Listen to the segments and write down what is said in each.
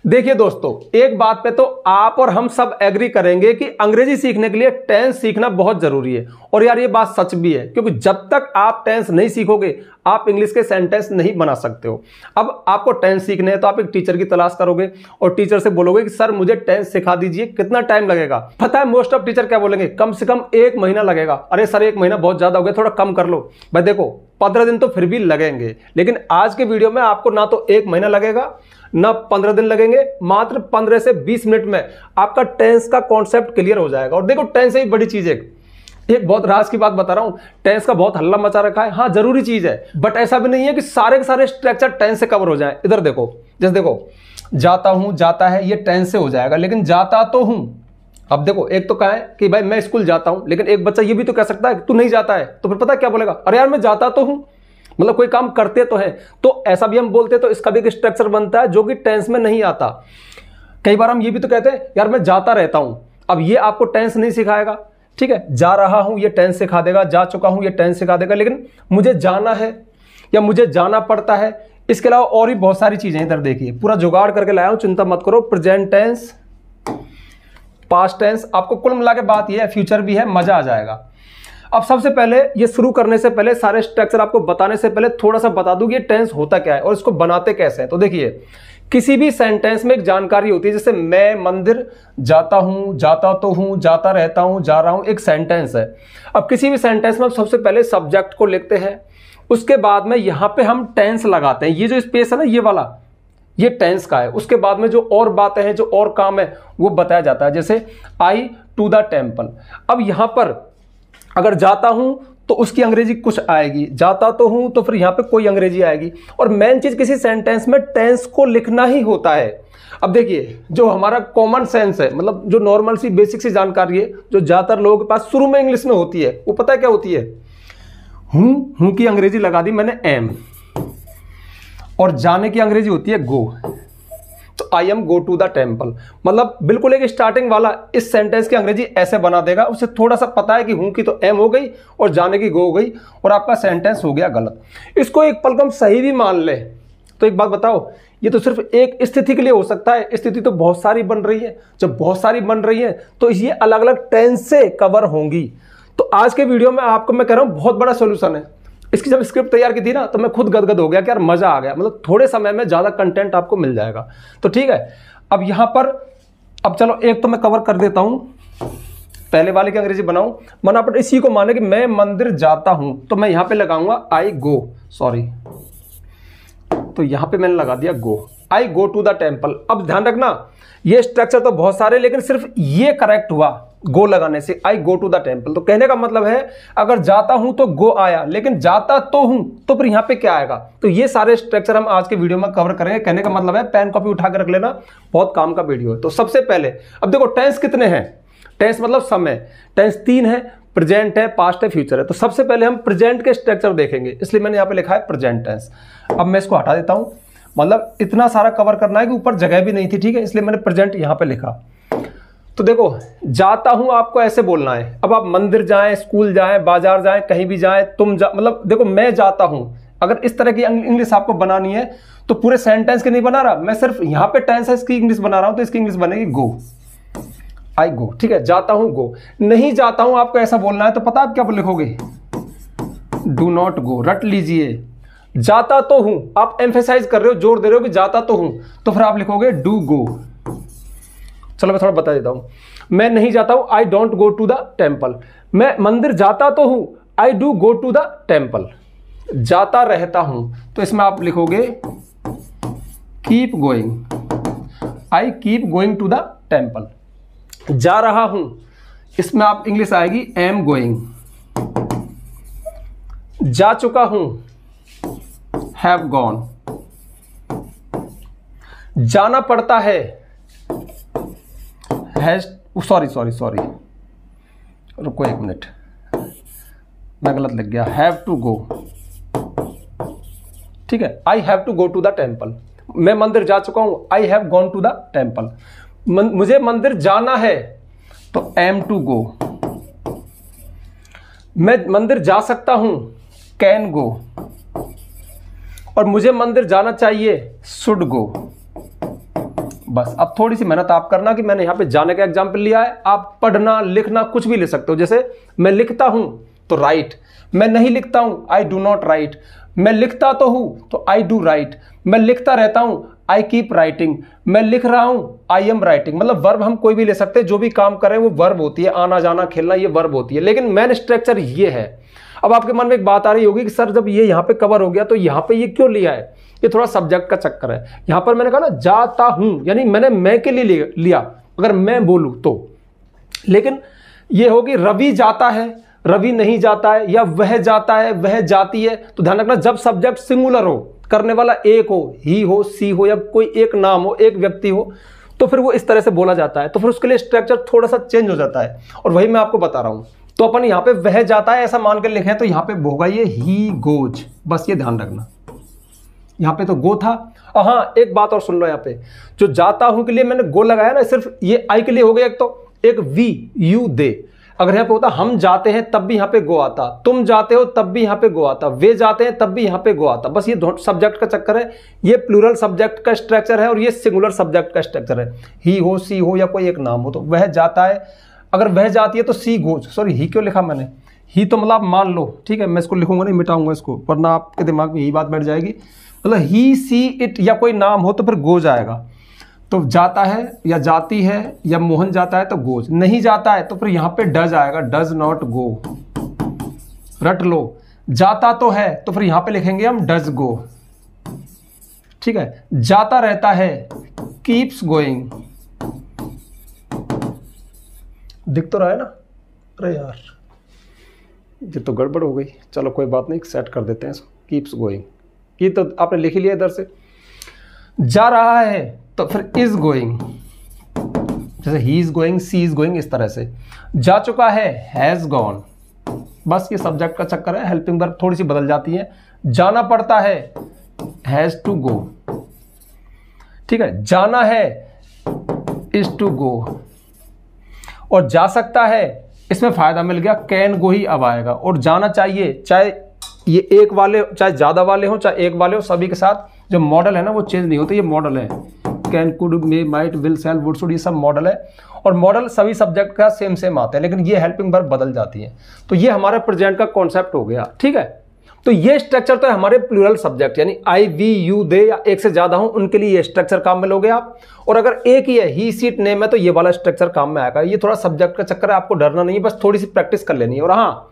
देखिए दोस्तों, एक बात पे तो आप और हम सब एग्री करेंगे कि अंग्रेजी सीखने के लिए टेंस सीखना बहुत जरूरी है। और यार ये बात सच भी है, क्योंकि जब तक आप टेंस नहीं सीखोगे आप इंग्लिश के सेंटेंस नहीं बना सकते हो। अब आपको टेंस सीखने हैं तो आप एक टीचर की तलाश करोगे और टीचर से बोलोगे कि सर मुझे टेंस सिखा दीजिए, कितना टाइम लगेगा। पता है मोस्ट ऑफ टीचर क्या बोलेंगे, कम से कम 1 महीना लगेगा। अरे सर 1 महीना बहुत ज्यादा हो गया, थोड़ा कम कर लो। भाई देखो 15 दिन तो फिर भी लगेंगे, लेकिन आज के वीडियो में आपको ना तो 1 महीना लगेगा ना 15 दिन लगेंगे, मात्र 15 से 20 मिनट में आपका टेंस का कॉन्सेप्ट क्लियर हो जाएगा। और देखो टेंस एक बड़ी चीज है, एक बहुत राज की बात बता रहा हूं, टेंस का बहुत हल्ला मचा रखा है। हाँ जरूरी चीज है, बट ऐसा भी नहीं है कि सारे के सारे स्ट्रक्चर टेंस से कवर हो जाए। इधर देखो, जैसे देखो जाता हूं, जाता है, ये टेंस से हो जाएगा, लेकिन जाता तो हूं। अब देखो एक तो कहा है कि भाई मैं स्कूल जाता हूं, लेकिन एक बच्चा ये भी तो कह सकता है कि तू नहीं जाता है, तो फिर पता क्या बोलेगा, अरे यार मैं जाता तो हूं, मतलब कोई काम करते तो है। तो ऐसा भी हम बोलते तो इसका भी एक स्ट्रक्चर बनता है जो कि टेंस में नहीं आता। कई बार हम ये भी तो कहते हैं यार मैं जाता रहता हूं, अब ये आपको टेंस नहीं सिखाएगा। ठीक है, जा रहा हूं ये टेंस सिखा देगा, जा चुका हूं ये टेंस सिखा देगा, लेकिन मुझे जाना है या मुझे जाना पड़ता है, इसके अलावा और भी बहुत सारी चीजें। इधर देखिए पूरा जुगाड़ करके लाया हूं, चिंता मत करो। प्रेजेंट टेंस, पास्ट टेंस, आपको कुल मिला के बात यह है, फ्यूचर भी है, मजा आ जाएगा। अब सबसे पहले ये शुरू करने से पहले, सारे स्ट्रक्चर आपको बताने से पहले थोड़ा सा बता दूं कि ये टेंस होता क्या है और इसको बनाते कैसे हैं। तो देखिए किसी भी सेंटेंस में एक जानकारी होती है, जैसे मैं मंदिर जाता हूं, जाता तो हूं, जाता रहता हूं, जा रहा हूं, एक सेंटेंस है। अब किसी भी सेंटेंस में हम सबसे पहले सब्जेक्ट को लिखते हैं, उसके बाद में यहां पे हम टेंस लगाते हैं। ये जो स्पेस है ना ये वाला, ये टेंस का है। उसके बाद में जो और बातें हैं, जो और काम है वो बताया जाता है, जैसे आई टू द टेम्पल। अब यहां पर अगर जाता हूं तो उसकी अंग्रेजी कुछ आएगी, जाता तो हूं तो फिर यहां पे कोई अंग्रेजी आएगी। और मेन चीज किसी सेंटेंस में टेंस को लिखना ही होता है। अब देखिए जो हमारा कॉमन सेंस है, मतलब जो नॉर्मल सी बेसिक सी जानकारी है जो ज्यादातर लोगों के पास शुरू में इंग्लिश में होती है, वो पता है क्या होती है, हूं की अंग्रेजी लगा दी मैंने एम, और जाने की अंग्रेजी होती है गो। तो I am go to the temple, मतलब बिल्कुल एक स्टार्टिंग वाला इस सेंटेंस की अंग्रेजी ऐसे बना देगा। उसे थोड़ा सा पता है कि हूं की तो एम हो गई और जाने की गो हो गई, और आपका सेंटेंस हो गया गलत। इसको एक पल हम सही भी मान ले तो एक बात बताओ, ये तो सिर्फ एक स्थिति के लिए हो सकता है, स्थिति तो बहुत सारी बन रही है। जब बहुत सारी बन रही है तो ये अलग अलग टेंस से कवर होंगी। तो आज के वीडियो में आपको मैं कह रहा हूं बहुत बड़ा सोल्यूशन है। इसकी जब स्क्रिप्ट तैयार की थी ना तो मैं खुद गदगद हो गया कि यार मजा आ गया, मतलब थोड़े समय में ज्यादा कंटेंट आपको मिल जाएगा। तो ठीक है, अब यहां पर अब चलो एक तो मैं कवर कर देता हूं, पहले वाले की अंग्रेजी बनाऊं। मन आप इसी को माने कि मैं मंदिर जाता हूं, तो मैं यहां पे लगाऊंगा आई गो, सॉरी, तो यहां पे मैंने लगा दिया गो, आई गो टू द टेम्पल। अब ध्यान रखना ये स्ट्रक्चर तो बहुत सारे, लेकिन सिर्फ ये करेक्ट हुआ गो लगाने से, आई गो टू द टेम्पल। तो कहने का मतलब है अगर जाता हूं तो गो आया, लेकिन जाता तो हूं तो फिर यहां पे क्या आएगा। तो ये सारे स्ट्रक्चर हम आज के वीडियो में कवर करेंगे। कहने का मतलब है पेन कॉपी उठा के रख लेना, बहुत काम का वीडियो है। तो सबसे पहले अब देखो टेंस कितने हैं, टेंस मतलब समय, टेंस 3 है, प्रेजेंट है, पास्ट है, फ्यूचर है। तो सबसे पहले हम प्रेजेंट के स्ट्रक्चर देखेंगे, इसलिए मैंने यहां पे लिखा है प्रेजेंट टेंस। अब मैं इसको हटा देता हूं, मतलब इतना सारा कवर करना है कि ऊपर जगह भी नहीं थी, ठीक है, इसलिए मैंने प्रेजेंट यहां पे लिखा। तो देखो जाता हूं आपको ऐसे बोलना है। अब आप मंदिर जाएं, स्कूल जाएं, बाजार जाएं, कहीं भी जाएं, तुम जा, मतलब देखो मैं जाता हूं, अगर इस तरह की इंग्लिश आपको बनानी है तो पूरे सेंटेंस के नहीं बना रहा मैं, सिर्फ यहां पे टेंस है इसकी इंग्लिश बना रहा हूं, तो इसकी इंग्लिश बनेगी गो, आई गो। ठीक है, जाता हूं गो। नहीं जाता हूं आपको ऐसा बोलना है, तो पता आप क्या लिखोगे, डू नॉट गो। रट लीजिए, जाता तो हूं, आप एम्फेसाइज कर रहे हो, जोर दे रहे हो कि जाता तो हूं, तो फिर आप लिखोगे डू गो। चलो मैं थोड़ा बता देता हूं, मैं नहीं जाता हूं, I don't go to the temple. मैं मंदिर जाता तो हूं, I do go to the temple. जाता रहता हूं, तो इसमें आप लिखोगे keep going, I keep going to the temple. जा रहा हूं, इसमें आप इंग्लिश आएगी एम गोइंग। जा चुका हूं, हैव गॉन। जाना पड़ता है, सॉरी रुको एक मिनट, मैं गलत लिख गया, हैव टू गो। ठीक है, I have to go to the temple. मैं मंदिर जा चुका हूं, I have gone to the temple. मुझे मंदिर जाना है, तो एम टू गो। मैं मंदिर जा सकता हूं, कैन गो। और मुझे मंदिर जाना चाहिए, शुड गो। बस अब थोड़ी सी मेहनत आप करना कि मैंने यहाँ पे जाने का एग्जाम्पल लिया है, आप पढ़ना लिखना कुछ भी ले सकते हो। जैसे मैं लिखता हूं तो राइट, मैं नहीं लिखता हूं आई डू नॉट राइट, मैं लिखता तो हूं तो आई डू राइट, मैं लिखता रहता हूं आई कीप राइटिंग, मैं लिख रहा हूं आई एम राइटिंग। मतलब वर्ब हम कोई भी ले सकते हैं, जो भी काम करें वो वर्ब होती है, आना जाना खेलना ये वर्ब होती है, लेकिन मेन स्ट्रक्चर ये है। अब आपके मन में एक बात आ रही होगी कि सर जब ये यहाँ पे कवर हो गया तो यहाँ पे ये क्यों लिया है, ये थोड़ा सब्जेक्ट का चक्कर है। यहां पर मैंने कहा ना जाता हूं, यानी मैंने मैं के लिए लिया अगर मैं बोलूं तो, लेकिन ये होगी रवि जाता है, रवि नहीं जाता है, या वह जाता है वह जाती है। तो ध्यान रखना जब सब्जेक्ट सिंगुलर हो, करने वाला एक हो, ही हो सी हो या कोई एक नाम हो एक व्यक्ति हो, तो फिर वो इस तरह से बोला जाता है, तो फिर उसके लिए स्ट्रक्चर थोड़ा सा चेंज हो जाता है, और वही मैं आपको बता रहा हूं। तो अपन यहां पे वह जाता है ऐसा मान के लिखे तो यहां पे होगा ये ही गोज, बस ये ध्यान रखना। यहां पे तो गो था। और हाँ एक बात और सुन लो, यहां पे जो जाता हूं के लिए मैंने गो लगाया ना, सिर्फ ये आई के लिए हो गया एक, तो एक वी यू दे। अगर यहां पे होता हम जाते हैं तब भी यहां पे गो आता, तुम जाते हो तब भी यहां पे गो आता, वे जाते हैं तब भी यहां पे गो आता। बस ये सब्जेक्ट का चक्कर है, ये प्लूरल सब्जेक्ट का स्ट्रक्चर है और ये सिंगुलर सब्जेक्ट का स्ट्रक्चर है। ही हो सी हो या कोई एक नाम हो, तो वह जाता है, अगर वह जाती है तो सी गोज। सॉरी ही क्यों लिखा मैंने, ही तो मतलब मान लो, ठीक है मैं इसको लिखूंगा नहीं, मिटाऊंगा इसको, वरना आपके दिमाग में यही बात बैठ जाएगी। मतलब ही सी इट या कोई नाम हो तो फिर गो जाएगा। तो जाता है या जाती है या मोहन जाता है तो गोज, नहीं जाता है तो फिर यहां पे डज आएगा, डज नॉट गो। रट लो, जाता तो है तो फिर यहां पे लिखेंगे हम डज गो, ठीक है। जाता रहता है कीप्स गोइंग, दिख तो रहा है ना, अरे यार ये तो गड़बड़ हो गई, चलो कोई बात नहीं सेट कर देते हैं इसको, कीप्स गोइंग, ये तो आपने लिख ही लिया इधर से। जा रहा है तो फिर इज गोइंग, जैसे ही is going she is going इस तरह से। जा चुका है हैज गॉन, बस ये सब्जेक्ट का चक्कर है, हेल्पिंग वर्ब थोड़ी सी बदल जाती है। जाना पड़ता है हैज टू गो, ठीक है। जाना है इज टू गो, और जा सकता है इसमें फायदा मिल गया, कैन गो ही अब आएगा। और जाना चाहिए, चाहे ये एक वाले चाहे ज्यादा वाले हो चाहे एक वाले हो, सभी के साथ जो मॉडल है ना वो चेंज नहीं होते, ये मॉडल है, can could may might will shell would should, ये सब मॉडल है, और मॉडल सभी सब्जेक्ट का सेम आते हैं, लेकिन ये हेल्पिंग वर्ब बदल जाती है। तो ये हमारे प्रेजेंट का कॉन्सेप्ट हो गया, ठीक है। तो ये स्ट्रक्चर तो है हमारे प्लूरल सब्जेक्ट, यानी आई वी यू दे या एक से ज्यादा हो उनके लिए ये स्ट्रक्चर काम में लोगे आप। और अगर एक ही है ही सीट नेम है तो ये वाला स्ट्रक्चर काम में आएगा। ये थोड़ा सब्जेक्ट का चक्कर है, आपको डरना नहीं है, बस थोड़ी सी प्रैक्टिस कर लेनी है। और हाँ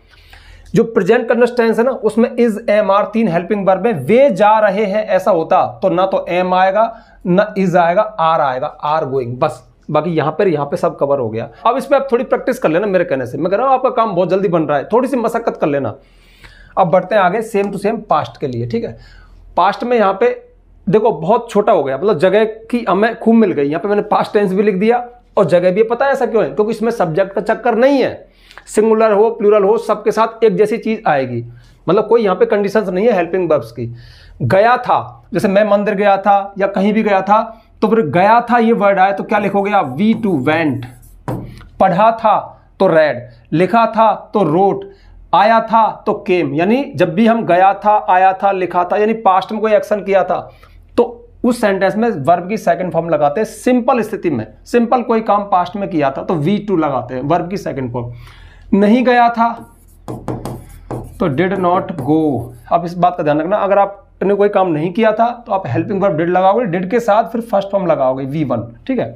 जो प्रेजेंट कंटिन्यूअस टेंस है ना उसमें इज एम आर तीन हेल्पिंग वर्ब में, वे जा रहे हैं ऐसा होता तो ना तो एम आएगा ना इज आएगा, आर आएगा, आर गोइंग, बस। बाकी यहां पे सब कवर हो गया। अब इसमें आप थोड़ी प्रैक्टिस कर लेना मेरे कहने से, मैं कह रहा हूं आपका काम बहुत जल्दी बन रहा है, थोड़ी सी मशक्कत कर लेना। अब बढ़ते हैं आगे सेम टू सेम पास्ट के लिए, ठीक है। पास्ट में यहाँ पे देखो बहुत छोटा हो गया, मतलब जगह की हमें खूब मिल गई। यहाँ पे मैंने पास्ट टेंस भी लिख दिया और जगह भी, पता है ऐसा क्यों है, क्योंकि इसमें सब्जेक्ट का चक्कर नहीं है, सिंगुलर हो प्लूरल हो सबके साथ एक जैसी चीज आएगी, मतलब कोई यहाँ पे कंडीशंस नहीं है हेल्पिंग वर्ब्स की। गया था, जैसे मैं मंदिर गया था या कहीं भी गया था, तो फिर गया था ये वर्ड आए तो क्या लिखोगे आप, वी टू वेंट। पढ़ा था तो रेड, लिखा था तो रोट, आया था तो केम। यानी जब भी हम गया था आया था लिखा था यानी पास्ट में कोई एक्शन किया था तो उस सेंटेंस में वर्ब की सेकंड फॉर्म लगाते हैं। सिंपल स्थिति में, सिंपल कोई काम पास्ट में किया था तो वी टू लगाते हैं वर्ब की सेकंड फॉर्म। नहीं गया था तो डिड नॉट गो। अब इस बात का ध्यान रखना, अगर आपने कोई काम नहीं किया था तो आप हेल्पिंग वर्ब डिड लगाओगे, डिड के साथ फिर फर्स्ट फॉर्म लगाओगे V1, ठीक है।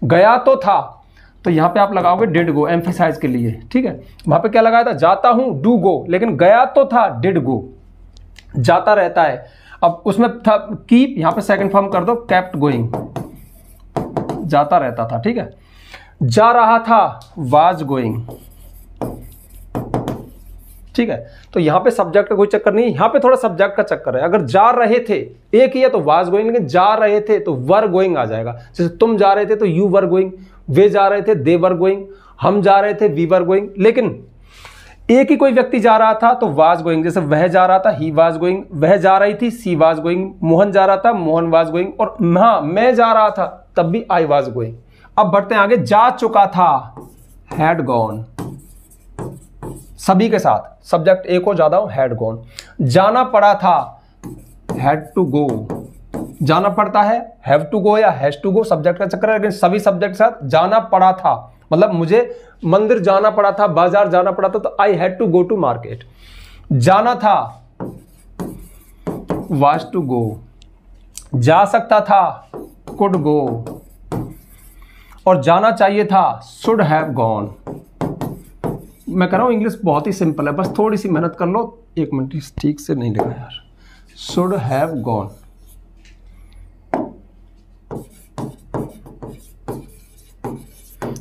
गया तो था तो यहां पे आप लगाओगे डिड गो एम्फेसाइज के लिए, ठीक है। वहां पे क्या लगाया था, जाता हूं डू गो, लेकिन गया तो था डिड गो। जाता रहता है, अब उसमें था कीप, यहां पे सेकंड फॉर्म कर दो केप्ट गोइंग, जाता रहता था, ठीक है। जा रहा था वाज गोइंग, ठीक है। तो यहां पे सब्जेक्ट का कोई चक्कर नहीं है, यहां पे थोड़ा सब्जेक्ट का चक्कर है। अगर जा रहे थे एक ही है तो वाज गोइंग, लेकिन जा रहे थे तो वर गोइंग आ जाएगा। जैसे तुम जा रहे थे तो यू वर गोइंग, वे जा रहे थे दे वर गोइंग, हम जा रहे थे वी वर गोइंग। लेकिन एक ही कोई व्यक्ति जा रहा था तो वाज गोइंग, जैसे वह जा रहा था ही वाज गोइंग, वह जा रही थी सी वाज गोइंग, मोहन जा रहा था मोहन वाज गोइंग, और हाँ मैं जा रहा था तब भी आई वाज गोइंग। अब बढ़ते हैं आगे, जा चुका था हैड गॉन, सभी के साथ सब्जेक्ट एक हो ज्यादा हो हैड गॉन। जाना पड़ा था हैड टू गो, जाना पड़ता है, हैव टू गो या हैज टू गो, सब्जेक्ट का चक्कर है, लेकिन सभी सब्जेक्ट के साथ जाना पड़ा था, मतलब मुझे मंदिर जाना पड़ा था, बाजार जाना पड़ा था, तो I had to go to market. जाना था, वाज टू गो। जा सकता था, कुड गो। और जाना चाहिए था, शुड हैव गॉन। मैं कह रहा हूं इंग्लिश बहुत ही सिंपल है, बस थोड़ी सी मेहनत कर लो। एक मिनट, ठीक से नहीं लिखा यार, शुड हैव गॉन।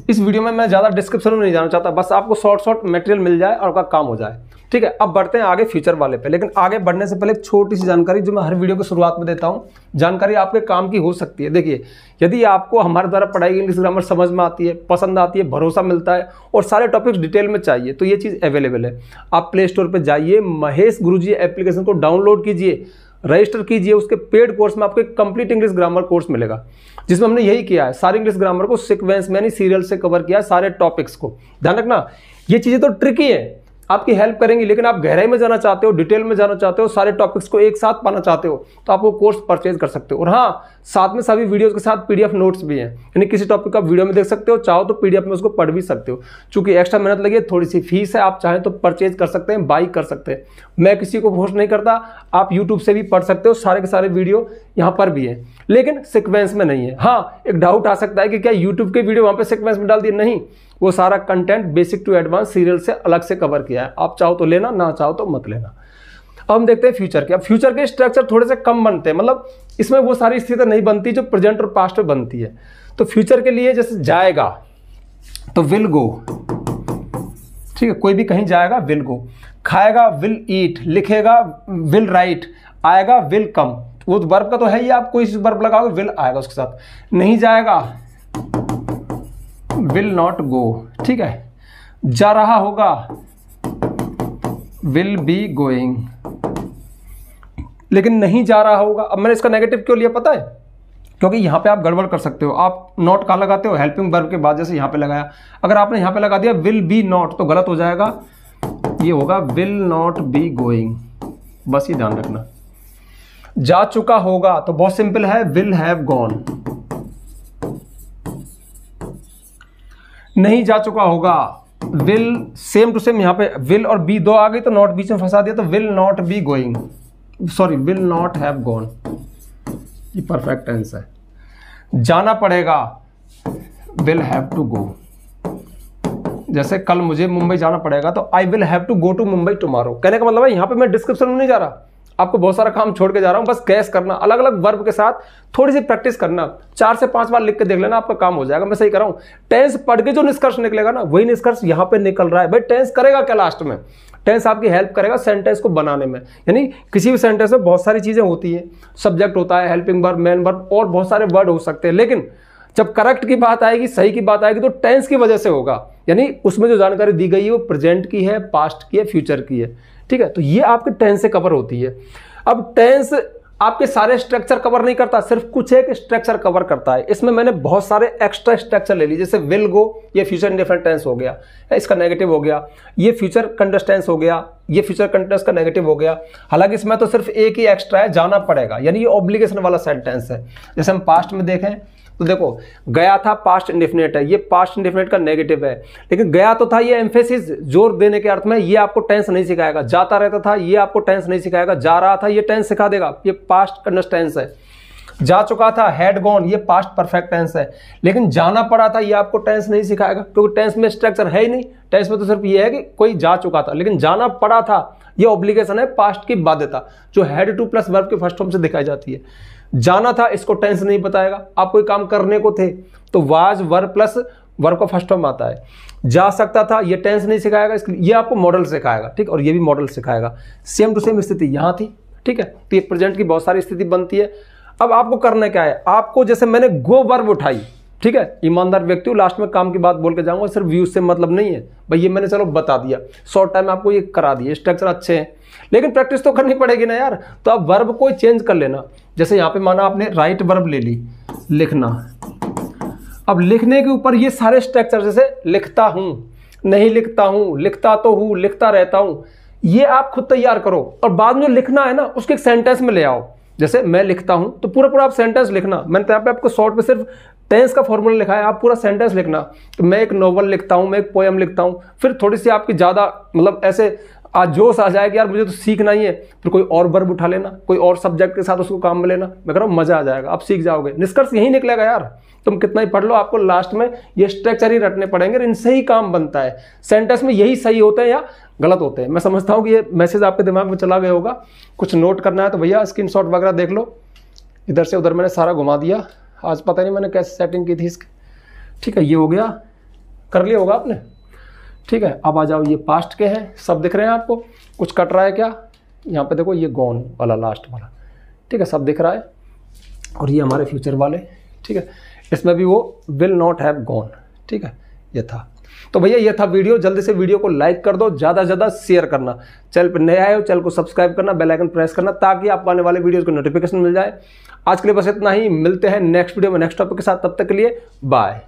इस वीडियो में मैं ज़्यादा डिस्क्रिप्शन में नहीं जाना चाहता, बस आपको शॉर्ट मटेरियल मिल जाए और आपका काम हो जाए, ठीक है। अब बढ़ते हैं आगे फ्यूचर वाले पे, लेकिन आगे बढ़ने से पहले एक छोटी सी जानकारी जो मैं हर वीडियो की शुरुआत में देता हूँ, जानकारी आपके काम की हो सकती है। देखिए, यदि आपको हमारे द्वारा पढ़ाई इंग्लिश ग्रामर समझ में आती है, पसंद आती है, भरोसा मिलता है और सारे टॉपिक्स डिटेल में चाहिए, तो ये चीज़ अवेलेबल है। आप प्ले स्टोर पर जाइए, महेश गुरुजी एप्लीकेशन को डाउनलोड कीजिए, रजिस्टर कीजिए। उसके पेड कोर्स में आपको एक कंप्लीट इंग्लिश ग्रामर कोर्स मिलेगा, जिसमें हमने यही किया है, सारी इंग्लिश ग्रामर को सीक्वेंस में यानी सीरियल से कवर किया है, सारे टॉपिक्स को। ध्यान रखना, ये चीज़ें तो ट्रिकी है, आपकी हेल्प करेंगी, लेकिन आप गहराई में जाना चाहते हो, डिटेल में जाना चाहते हो, सारे टॉपिक्स को एक साथ पाना चाहते हो, तो आप वो कोर्स परचेज कर सकते हो। और हाँ, साथ में सभी वीडियोस के साथ पीडीएफ नोट्स भी हैं, यानी किसी टॉपिक का वीडियो में देख सकते हो, चाहो तो पीडीएफ में उसको पढ़ भी सकते हो। चूंकि एक्स्ट्रा मेहनत लगी है, थोड़ी सी फीस है, आप चाहें तो परचेज कर सकते हैं, बाई कर सकते हैं। मैं किसी को फोर्स नहीं करता, आप यूट्यूब से भी पढ़ सकते हो, सारे के सारे वीडियो यहाँ पर भी है, लेकिन सिक्वेंस में नहीं है। हाँ, एक डाउट आ सकता है कि क्या यूट्यूब के वीडियो वहाँ पे सिक्वेंस में डाल दिए, नहीं, वो सारा content basic to advance serial से अलग से कवर किया है। आप चाहो तो लेना, ना चाहो तो मत लेना। अब हम देखते हैं फ्यूचर के। अब फ्यूचर के स्ट्रक्चर थोड़े से कम बनते हैं, मतलब इसमें वो सारी स्थिति नहीं बनती जो प्रेजेंट और पास्ट में बनती है। तो फ्यूचर के लिए जैसे जाएगा तो विल गो, ठीक है, कोई भी कहीं जाएगा विल गो, खाएगा विल ईट, लिखेगा विल राइट, आएगा विल कम। वो वर्ब का तो है ही, आप कोई वर्ब लगाओगे विल आएगा उसके साथ। नहीं जाएगा विल नॉट गो, ठीक है। जा रहा होगा विल बी गोइंग, लेकिन नहीं जा रहा होगा। अब मैंने इसका नेगेटिव क्यों लिया पता है? क्योंकि यहाँ पे आप गड़बड़ कर सकते हो। आप नॉट कहाँ लगाते हो? हेल्पिंग वर्ब के बाद, जैसे यहाँ पे लगाया, अगर आपने यहाँ पे लगा दिया विल बी नॉट तो गलत हो जाएगा, ये होगा विल नॉट बी गोइंग। बस ये ध्यान रखना। जा चुका होगा तो बहुत सिंपल है, विल हैव गॉन। नहीं जा चुका होगा, विल सेम टू सेम, यहाँ पे विल और बी दो आ गई तो नॉट बीच में फंसा दिया, तो will not be going, sorry will not have gone, ये परफेक्ट टेंस है। जाना पड़ेगा विल हैव टू गो, जैसे कल मुझे मुंबई जाना पड़ेगा तो I will have to go to Mumbai tomorrow. कहने का मतलब है यहाँ पे मैं डिस्क्रिप्शन में नहीं जा रहा, आपको बहुत सारा काम छोड़ के जा रहा हूं, बस गैस करना, अलग अलग वर्ब के साथ थोड़ी सी प्रैक्टिस करना, 4 से 5 बार लिख के देख लेना, आपका काम हो जाएगा। मैं सही कर रहा हूं। टेंस पढ़ के जो निष्कर्ष निकलेगा ना, वही निष्कर्ष यहां पे निकल रहा है। भाई टेंस करेगा क्या लास्ट में? टेंस आपकी हेल्प करेगा सेंटेंस को बनाने में, यानी किसी भी सेंटेंस में बहुत सारी चीजें होती हैं, सब्जेक्ट होता है, हेल्पिंग वर्ब, मेन वर्ब और बहुत सारे वर्ड हो सकते हैं, लेकिन जब करेक्ट की बात आएगी, सही की बात आएगी, तो टेंस की वजह से होगा, यानी उसमें जो जानकारी दी गई है वो प्रेजेंट की है, पास्ट की है, फ्यूचर की है, ठीक है। तो ये आपके टेंस से कवर होती है। अब टेंस आपके सारे स्ट्रक्चर कवर नहीं करता, सिर्फ कुछ एक स्ट्रक्चर कवर करता है। इसमें मैंने बहुत सारे एक्स्ट्रा स्ट्रक्चर ले लिए, जैसे विल गो, ये फ्यूचर इंडेफिनिट टेंस हो गया, इसका नेगेटिव हो गया, ये फ्यूचर कंटिन्यूअस टेंस हो गया, ये फ्यूचर कंटिन्यूअस का नेगेटिव हो गया। हालांकि इसमें तो सिर्फ एक ही एक्स्ट्रा है, जाना पड़ेगा, यानी ये ऑब्लिगेशन वाला सेंटेंस है। जैसे हम पास्ट में देखें तो देखो, गया था पास्ट इंडेफिनिट है, ये पास्ट इंडेफिनिट का नेगेटिव है, लेकिन गया तो था, ये एम्फेसिस जोर देने के अर्थ में, ये आपको टेंस नहीं सिखाएगा। जाता रहता था, ये आपको टेंस नहीं सिखाएगा। जा रहा था, ये टेंस सिखा देगा, ये पास्ट कंटिन्यूअस टेंस है। जा चुका था, हैड गॉन, ये पास्ट परफेक्ट टेंस है। लेकिन जाना पड़ा था, ये आपको टेंस नहीं सिखाएगा, क्योंकि टेंस में स्ट्रक्चर है ही नहीं। टेंस में तो सिर्फ ये है कि कोई जा चुका था, लेकिन जाना पड़ा था ये ऑब्लिगेशन है, पास्ट की बाध्यता, जो हैड टू प्लस वर्ब के फर्स्ट फॉर्म से दिखाई जाती है। जाना था, इसको टेंस नहीं बताएगा। आप कोई काम करने को थे तो वाज वर्ब प्लस वर्ब का फर्स्ट फॉर्म आता है। जा सकता था, ये टेंस नहीं सिखाएगा, इसके लिए ये आपको मॉडल सिखाएगा, ठीक, और ये भी मॉडल सिखाएगा। सेम टू सेम स्थिति यहाँ थी, ठीक है। तो ये प्रेजेंट की बहुत सारी स्थिति बनती है। अब आपको करना क्या है? आपको, जैसे मैंने गो वर्ब उठाई, ठीक है, ईमानदार व्यक्ति हूँ, लास्ट में काम की बात बोल के जाऊंगा, सिर्फ व्यूज से मतलब नहीं है भाई, ये मैंने चलो बता दिया, शॉर्ट टाइम आपको ये करा दिया, स्ट्रक्चर अच्छे हैं, लेकिन प्रैक्टिस तो करनी पड़ेगी ना यार। तो आप वर्ब को चेंज कर लेना। जैसे यहाँ पे माना आपने राइट वर्ब ले ली, लिखना। अब लिखने के ऊपर ये सारे स्ट्रक्चर, जैसे लिखता हूं, नहीं लिखता हूं, लिखता तो हूं, लिखता रहता हूं, ये आप खुद तैयार करो और बाद में लिखना है ना उसके एक सेंटेंस में ले आओ। जैसे मैं लिखता हूं तो पूरा पूरा आप सेंटेंस लिखना। मैंने तो यहाँ पे आपको शॉर्ट में सिर्फ टेंस का फॉर्मूला लिखा है, आप पूरा सेंटेंस लिखना। तो मैं एक नॉवल लिखता हूं, मैं एक पोएम लिखता हूं, फिर थोड़ी सी आपकी ज़्यादा मतलब ऐसे आज जोश आ जाए कि यार मुझे तो सीखना ही है, फिर कोई और वर्ब उठा लेना, कोई और सब्जेक्ट के साथ उसको काम में लेना। मैं कह रहा हूँ मजा आ जाएगा, आप सीख जाओगे। निष्कर्ष यही निकलेगा यार, तुम कितना ही पढ़ लो, आपको लास्ट में ये स्ट्रक्चर ही रटने पड़ेंगे और इनसे ही काम बनता है। सेंटेंस में यही सही होते हैं या गलत होते हैं। मैं समझता हूँ कि ये मैसेज आपके दिमाग में चला गया होगा। कुछ नोट करना है तो भैया स्क्रीनशॉट वगैरह देख लो। इधर से उधर मैंने सारा घुमा दिया, आज पता नहीं मैंने कैसे सेटिंग की थी इसकी। ठीक है, ये हो गया, कर लिया होगा आपने। ठीक है, अब आ जाओ, ये पास्ट के हैं, सब दिख रहे हैं आपको। कुछ कट रहा है क्या? यहाँ पे देखो, ये गॉन वाला लास्ट वाला, ठीक है, सब दिख रहा है। और ये हमारे फ्यूचर वाले, ठीक है, इसमें भी वो विल नॉट हैव गॉन। ठीक है, ये था। तो भैया ये था वीडियो। जल्दी से वीडियो को लाइक कर दो, ज़्यादा से ज़्यादा शेयर करना। चैनल पर नए आए हो, चैनल को सब्सक्राइब करना, बेल आइकन प्रेस करना, ताकि आपको आने वाले वीडियोज़ को नोटिफिकेशन मिल जाए। आज के लिए बस इतना ही, मिलते हैं नेक्स्ट वीडियो में नेक्स्ट टॉपिक के साथ। तब तक के लिए बाय।